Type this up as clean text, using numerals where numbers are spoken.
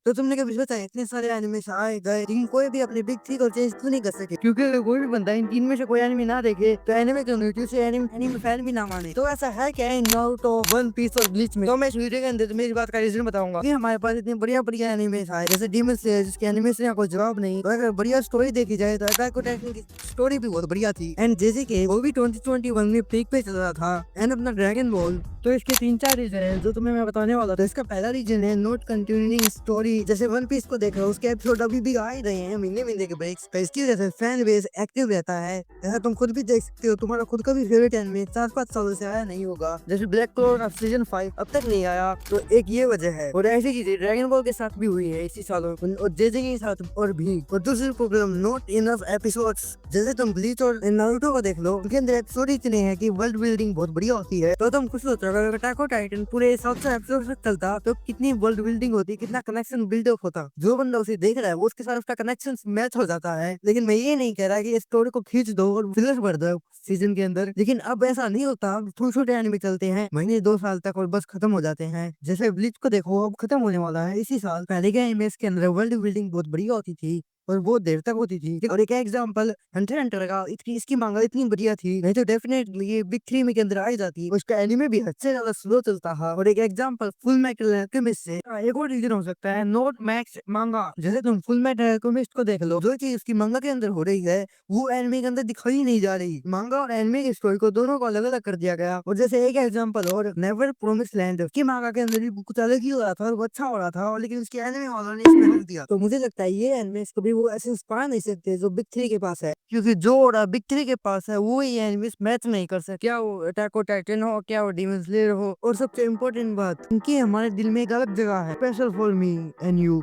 तो तुमने कभी सोचा है इतने सारे एनिमेशन आए गए लेकिन कोई भी अपनी बिग थ्री को चेंज क्यों नहीं कर सके? क्योंकि अगर कोई भी बंदा इन तीन में से कोई एनिमे ना देखे तो एनिमे कम्युनिटी उसे एनिमे फैन भी ना माने। तो ऐसा है क्या इन नारुतो, वन पीस और ब्लीच में? तो मैं इस वीडियो के अंदर मेरी बात का रीजन बताऊंगा कि हमारे पास इतने बढ़िया बढ़िया एनिमे आए जैसे डीमन स्लेयर जिसके एनिमेशन का कोई जवाब नहीं। और अगर बढ़िया स्टोरी देखी जाए तो अटैक ऑन टाइटन की स्टोरी भी बहुत बढ़िया थी। एंड जैसे कि वो भी 2021 में पीक पे चल रहा था। एंड अपना ड्रैगन बॉल। तो इसके तीन चार रीजन है जो तुम्हें मैं बताने वाला था। इसका पहला रीजन है नोट कंटिन्यूइंग स्टोरी। जैसे वन पीस को देख लो उसके एपिसोड अभी भी आ ही रहे हैं महीने महीने के ब्रेक्स पे। इसकी वजह से फैन बेस एक्टिव रहता है। ऐसा तुम खुद भी देख सकते हो। तुम्हारा खुद का भी फेवरेट एनिमे 4-5 सालों से आया नहीं होगा। जैसे ब्लैक क्लोवर अब सीजन 5 अब तक नहीं आया तो एक ये वजह है। और ऐसी चीजें ड्रैगन बॉल के साथ भी हुई है इसी सालों और जेजे के साथ और भी। और दूसरी प्रॉब्लम नॉट इनफ एपिसोड्स। जैसे तुम ब्लीच और नारुतो को देख लो उनके अंदर एपिसोड इतने हैं कि वर्ल्ड बिल्डिंग बहुत बढ़िया होती है। तो तुम खुश होते हो अगर अटैक ऑन टाइटन पूरे 700 एपिसोड तक चलता तो कितनी वर्ल्ड बिल्डिंग होती, कितना कनेक्शन बिल्डअप होता। जो बंदा उसे देख रहा है वो उसके साथ उसका कनेक्शन मैच हो जाता है। लेकिन मैं ये नहीं कह रहा कि स्टोरी को खींच दो और फिलर भर दो सीजन के अंदर। लेकिन अब ऐसा नहीं होता। अब छोटे छोटे एनिमे चलते हैं महीने 2 साल तक और बस खत्म हो जाते हैं। जैसे ब्लीच को देखो अब खत्म होने वाला है इसी साल। पहले के एनिमेस के अंदर वर्ल्ड बिल्डिंग बहुत बढ़िया होती थी और बहुत देर तक होती थी। और एक एग्जांपल हंटर हंटर का इसकी मांगा इतनी बढ़िया थी नहीं तो डेफिनेटली ये बिग थ्री में के अंदर आ ही जाती। उसका एनिमे भी हद से ज्यादा स्लो चलता था। और एक एग्जांपल फुल मेटल अल्केमिस्ट से एक और रीजन हो सकता है नोट मैक्स मांगा। जैसे तुम फुल मेटल अल्केमिस्ट को देख लो जो चीज उसकी मांगा के अंदर हो रही है वो एनिमे के अंदर दिखाई नहीं जा रही। मांगा और एनिमे की स्टोरी को दोनों को अलग अलग कर दिया गया। और जैसे एक एग्जांपल और नेवर प्रोमिस लैंड की मांगा के अंदर भी कुछ अलग ही हो रहा था और वो अच्छा हो रहा था और लेकिन उसके एनिमे वालों ने इसमें रख दिया। तो मुझे लगता है ये एनिमेस कभी वो ऐसे इंस्पायर नहीं सकते जो बिग थ्री के पास है। क्योंकि जो और बिग थ्री के पास है वो ये एनिमेस मैच नहीं कर सकते। क्या वो अटैक ऑन टाइटन हो, क्या वो डीमन स्लेयर हो। और सबसे इम्पोर्टेंट बात उनकी हमारे दिल में एक अलग जगह है, special for me and you.